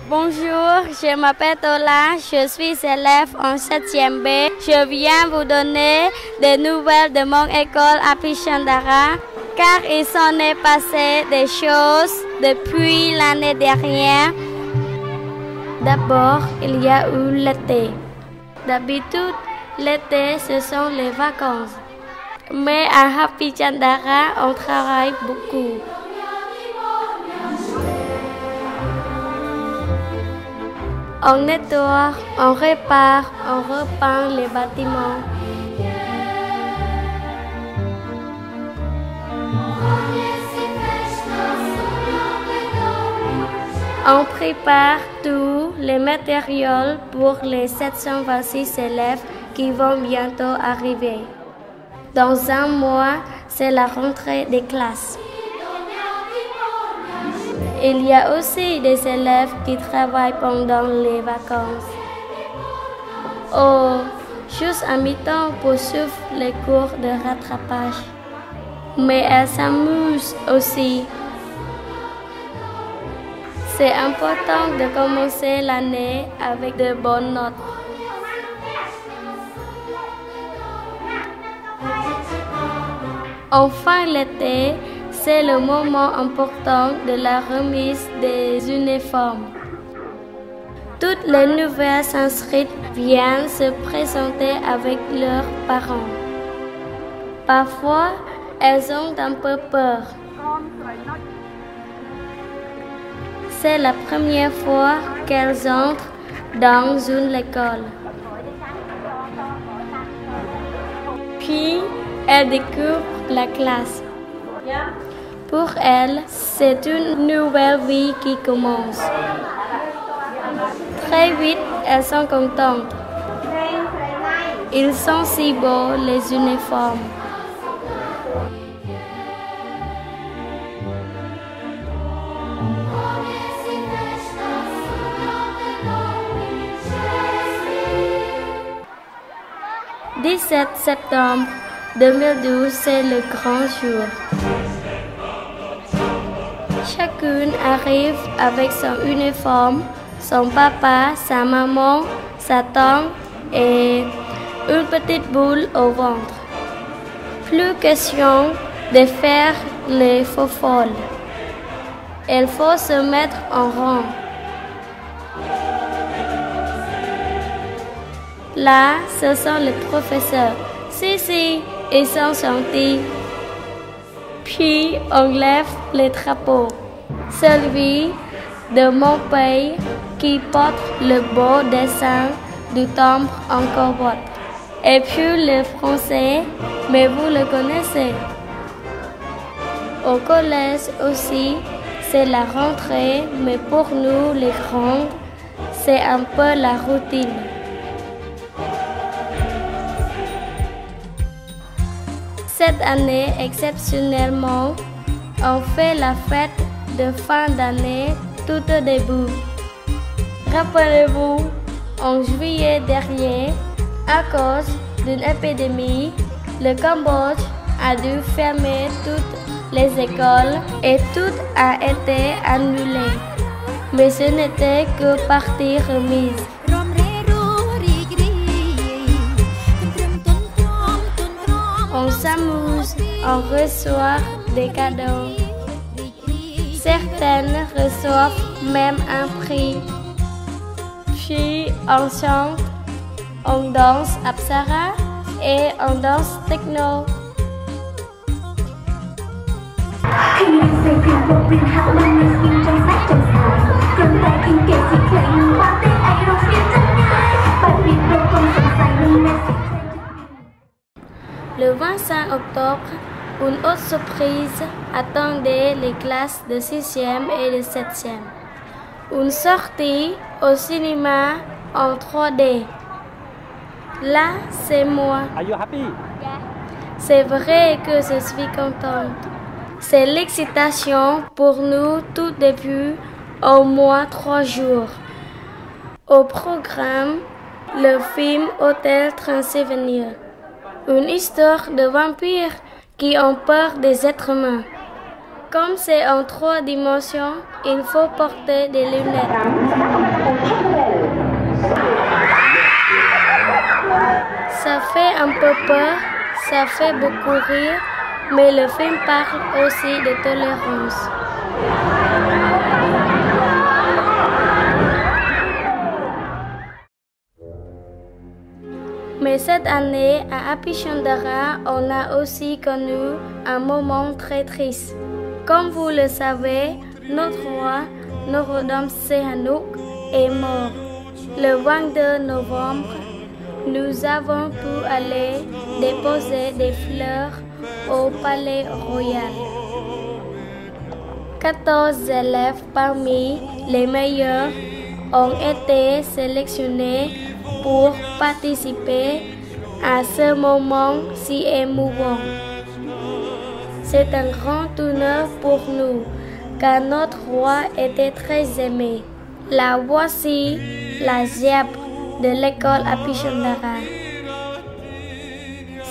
Bonjour, je m'appelle Tola, je suis élève en 7e B. Je viens vous donner des nouvelles de mon école à Pichandara, car il s'en est passé des choses depuis l'année dernière. D'abord, il y a eu l'été. D'habitude, l'été, ce sont les vacances. Mais à Happy Chandara, on travaille beaucoup. On nettoie, on répare, on repeint les bâtiments. On prépare tous les matériaux pour les 726 élèves qui vont bientôt arriver. Dans un mois, c'est la rentrée des classes. Il y a aussi des élèves qui travaillent pendant les vacances. Oh, juste à mi-temps pour suivre les cours de rattrapage. Mais elles s'amusent aussi. C'est important de commencer l'année avec de bonnes notes. Enfin, l'été, c'est le moment important de la remise des uniformes. Toutes les nouvelles inscrites viennent se présenter avec leurs parents. Parfois, elles ont un peu peur. C'est la première fois qu'elles entrent dans une école. Puis, elles découvrent la classe. Pour elles, c'est une nouvelle vie qui commence. Très vite, elles sont contentes. Ils sont si beaux, les uniformes. Le 17 septembre 2012, c'est le grand jour. Chacune arrive avec son uniforme, son papa, sa maman, sa tante et une petite boule au ventre. Plus question de faire les faux folles. Il faut se mettre en rang. Là, ce sont les professeurs. Si, ils sont gentils. Puis, on lève les drapeaux. Celui de mon pays qui porte le beau dessin du timbre en corbeau. Et puis le français, mais vous le connaissez. Au collège aussi, c'est la rentrée, mais pour nous, les grands, c'est un peu la routine. Cette année, exceptionnellement, on fait la fête de fin d'année tout au début. Rappelez-vous, en juillet dernier, à cause d'une épidémie, le Cambodge a dû fermer toutes les écoles et tout a été annulé. Mais ce n'était que partie remise. On s'amuse, on reçoit des cadeaux. Certaines reçoivent même un prix. Puis on chante, on danse Apsara et on danse techno. Le 25 octobre, une autre surprise attendait les classes de 6e et de 7e. Une sortie au cinéma en 3D. Là, c'est moi. Are you happy? C'est vrai que je suis contente. C'est l'excitation pour nous tout depuis au moins 3 jours. Au programme, le film Hôtel Transylvania. Une histoire de vampires qui ont peur des êtres humains. Comme c'est en 3 dimensions, il faut porter des lunettes. Ça fait un peu peur, ça fait beaucoup rire, mais le film parle aussi de tolérance. Mais cette année, à Apichandara, on a aussi connu un moment très triste. Comme vous le savez, notre roi, Norodom Sihanouk, est mort. Le 22 novembre, nous avons pu aller déposer des fleurs au palais royal. 14 élèves parmi les meilleurs ont été sélectionnés pour participer à ce moment si émouvant. C'est un grand honneur pour nous, car notre roi était très aimé. La voici la zèbre de l'école Apichandara.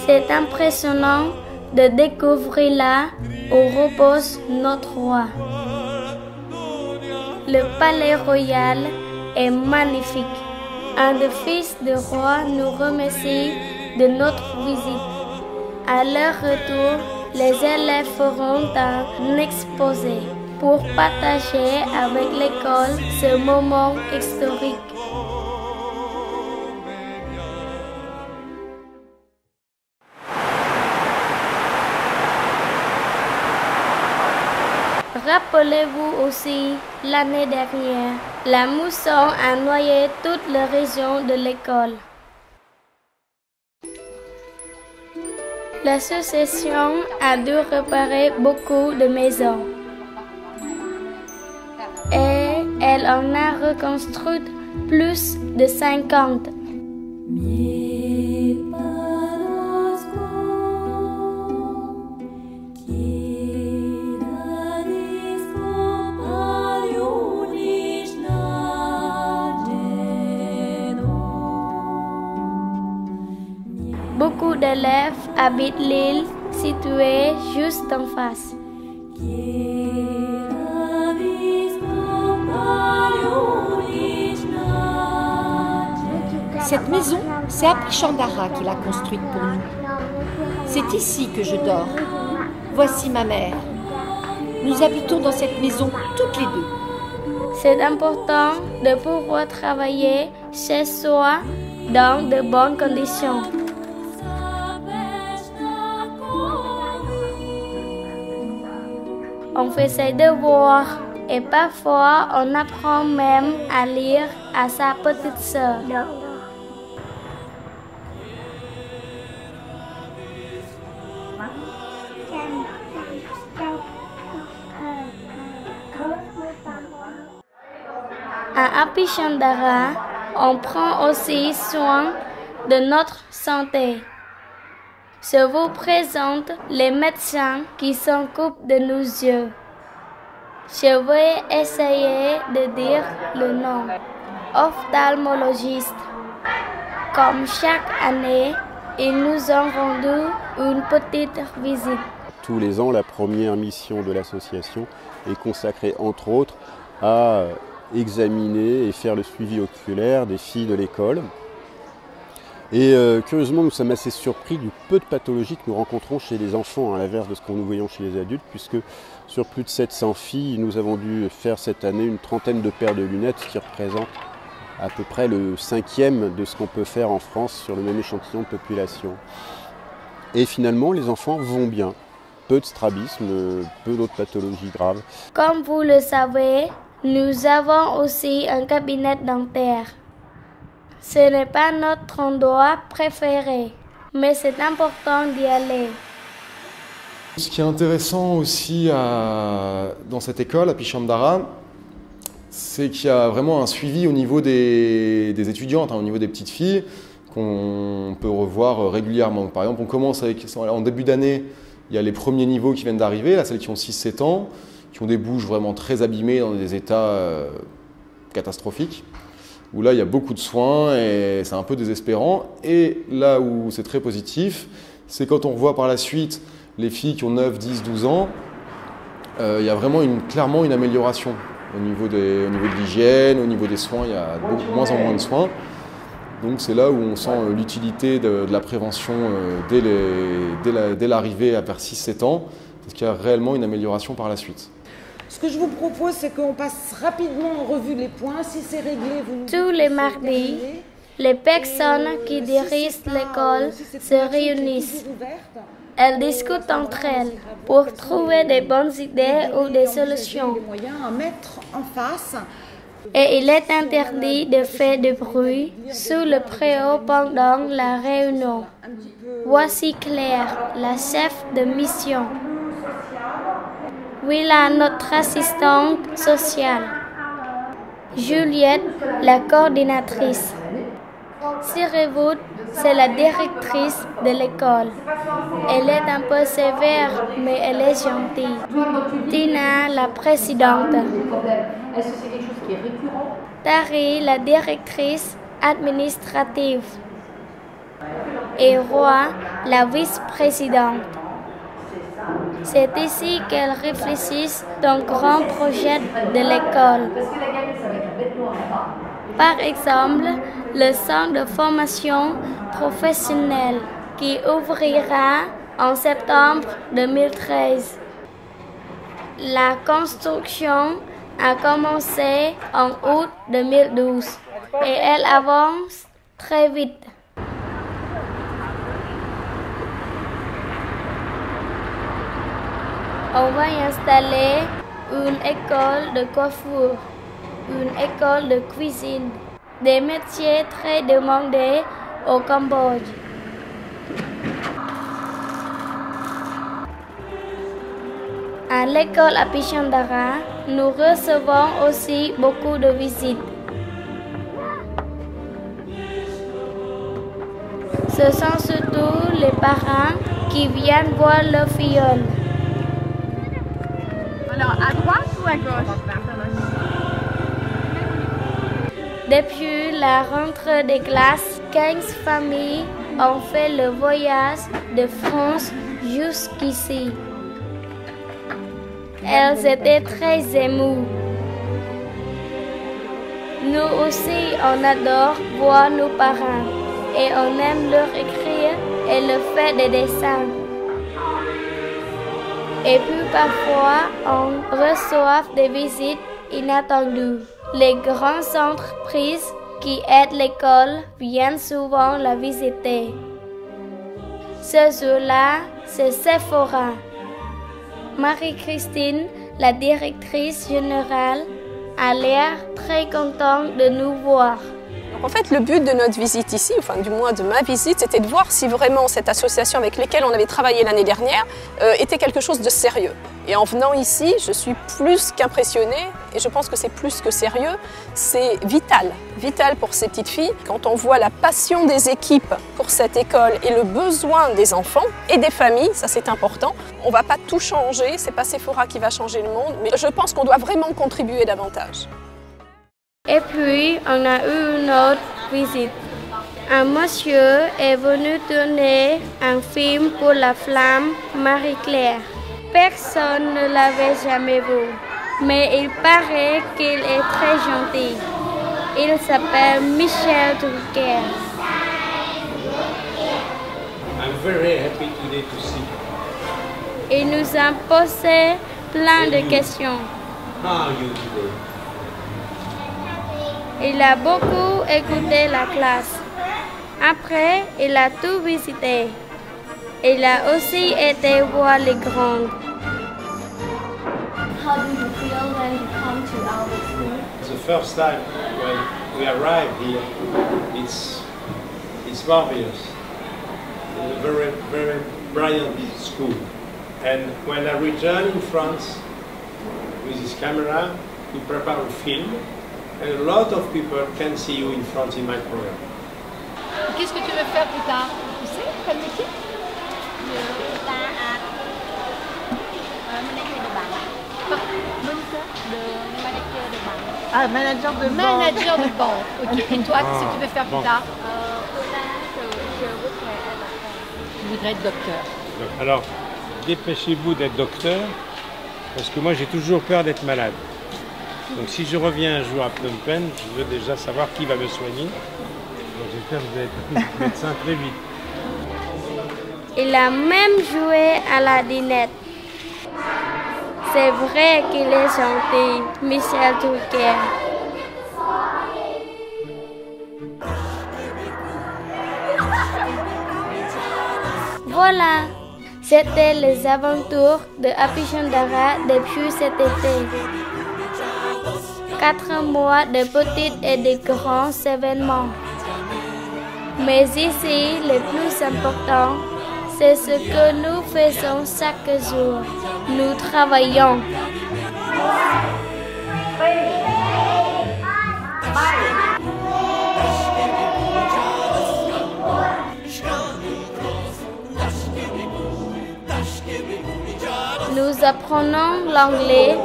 C'est impressionnant de découvrir là où repose notre roi. Le palais royal est magnifique. Un des fils du roi nous remercie de notre visite. À leur retour, les élèves feront un exposé pour partager avec l'école ce moment historique. Rappelez-vous aussi, l'année dernière, la mousson a noyé toute la région de l'école. L'association a dû réparer beaucoup de maisons. Et elle en a reconstruit plus de 50. Beaucoup d'élèves habitent l'île située juste en face. Cette maison, c'est Apichandara qui l'a construite pour nous. C'est ici que je dors. Voici ma mère. Nous habitons dans cette maison toutes les deux. C'est important de pouvoir travailler chez soi dans de bonnes conditions. On fait ses devoirs et parfois on apprend même à lire à sa petite sœur. À Apichandara, on prend aussi soin de notre santé. Je vous présente les médecins qui s'occupent de nos yeux. Je vais essayer de dire le nom. Ophtalmologiste. Comme chaque année, ils nous ont rendu une petite visite. Tous les ans, la première mission de l'association est consacrée entre autres à examiner et faire le suivi oculaire des filles de l'école. Et curieusement, nous sommes assez surpris du peu de pathologies que nous rencontrons chez les enfants, à l'inverse de ce que nous voyons chez les adultes, puisque sur plus de 700 filles, nous avons dû faire cette année une trentaine de paires de lunettes, ce qui représente à peu près le 5e de ce qu'on peut faire en France sur le même échantillon de population. Et finalement, les enfants vont bien. Peu de strabisme, peu d'autres pathologies graves. Comme vous le savez, nous avons aussi un cabinet dentaire. Ce n'est pas notre endroit préféré, mais c'est important d'y aller. Ce qui est intéressant aussi dans cette école, à Apichandara, c'est qu'il y a vraiment un suivi au niveau des étudiantes, au niveau des petites filles, qu'on peut revoir régulièrement. Par exemple, on commence en début d'année, il y a les premiers niveaux qui viennent d'arriver, là, celles qui ont 6-7 ans, qui ont des bouches vraiment très abîmées dans des états catastrophiques, où là il y a beaucoup de soins et c'est un peu désespérant. Et là où c'est très positif, c'est quand on revoit par la suite les filles qui ont 9, 10, 12 ans, il y a vraiment clairement une amélioration au niveau de l'hygiène, au niveau des soins, il y a de moins en moins de soins. Donc c'est là où on sent l'utilité de la prévention dès l'arrivée vers 6-7 ans, parce qu'il y a réellement une amélioration par la suite. Ce que je vous propose, c'est qu'on passe rapidement en revue les points. Si c'est réglé, vous nous Tous les mardis, les personnes qui dirigent l'école se réunissent. Elles discutent entre elles pour trouver des bonnes idées ou des solutions. Les moyens à mettre en face. Et il est interdit de faire du bruit sous le préau pendant la réunion. Voici Claire, la chef de mission. Willa, notre assistante sociale. Juliette, la coordinatrice. Siriwood, c'est la directrice de l'école. Elle est un peu sévère, mais elle est gentille. Tina, la présidente. Est-ce que c'est quelque chose qui est récurrent? Tari, la directrice administrative. Et Roy, la vice-présidente. C'est ici qu'elles réfléchissent d'un grand projet de l'école. Par exemple, le centre de formation professionnelle qui ouvrira en septembre 2013. La construction a commencé en août 2012 et elle avance très vite. On va y installer une école de coiffure, une école de cuisine, des métiers très demandés au Cambodge. À l'école à Pichandara, nous recevons aussi beaucoup de visites. Ce sont surtout les parents qui viennent voir leurs filles. Alors, à droite ou à gauche? Depuis la rentrée des classes, 15 familles ont fait le voyage de France jusqu'ici. Elles étaient très émues. Nous aussi, on adore voir nos parents et on aime leur écrire et leur faire des dessins. Et puis parfois, on reçoit des visites inattendues. Les grandes entreprises qui aident l'école viennent souvent la visiter. Ce jour-là, c'est Sephora. Marie-Christine, la directrice générale, a l'air très contente de nous voir. En fait, le but de notre visite ici, enfin du moins de ma visite, c'était de voir si vraiment cette association avec laquelle on avait travaillé l'année dernière était quelque chose de sérieux. Et en venant ici, je suis plus qu'impressionnée, et je pense que c'est plus que sérieux, c'est vital. Vital pour ces petites filles. Quand on voit la passion des équipes pour cette école et le besoin des enfants et des familles, ça c'est important. On ne va pas tout changer, c'est pas Sephora qui va changer le monde, mais je pense qu'on doit vraiment contribuer davantage. Et puis, on a eu une autre visite. Un monsieur est venu tourner un film pour la flamme Marie-Claire. Personne ne l'avait jamais vu, mais il paraît qu'il est très gentil. Il s'appelle Michel Drucker. I'm very happy today to see you. Il nous a posé plein de questions. How are you today? Il a beaucoup écouté la classe. Après, il a tout visité. Il a aussi été voir les grandes. How do you feel when you come to our school? The first time when we arrived here, it's marvelous. It's a very, very brilliant school. And when I return in France with this camera, we prepare a film, and a lot of people can see you in France in my program. Qu'est-ce que tu veux faire plus tard? Tu sais, quel métier? Ah, manager de banque. Manager de banque. Ok. Et toi, qu'est-ce que tu veux faire plus tard? Je voudrais être docteur. Alors, dépêchez-vous d'être docteur Parce que moi, j'ai toujours peur d'être malade. Donc si je reviens un jour à Phnom Penh, je veux déjà savoir qui va me soigner. Donc j'espère que vous allez être médecin très vite. Il a même joué à la dinette. C'est vrai qu'il est gentil, Michel Drucker. Voilà, c'était les aventures de Happy Chandara depuis cet été. 4 mois de petits et de grands événements. Mais ici, le plus important, c'est ce que nous faisons chaque jour. Nous travaillons. Nous apprenons l'anglais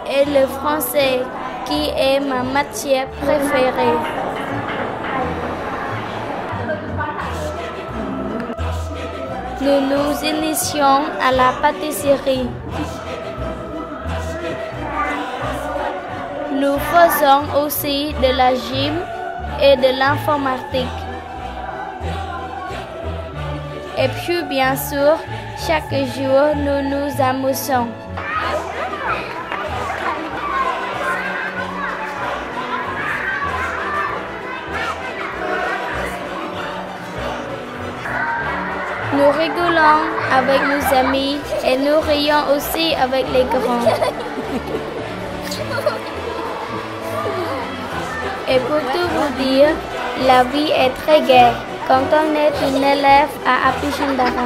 et le français, qui est ma matière préférée. Nous nous initions à la pâtisserie. Nous faisons aussi de la gym et de l'informatique. Et puis, bien sûr, chaque jour, nous nous amusons. Nous rigolons avec nos amis et nous rions aussi avec les grands. Et pour tout vous dire, la vie est très gaie quand on est une élève à Happy Chandara.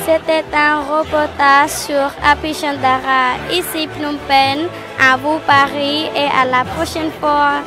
C'était un reportage sur Happy Chandara, ici Phnom Penh, à vous Paris et à la prochaine fois.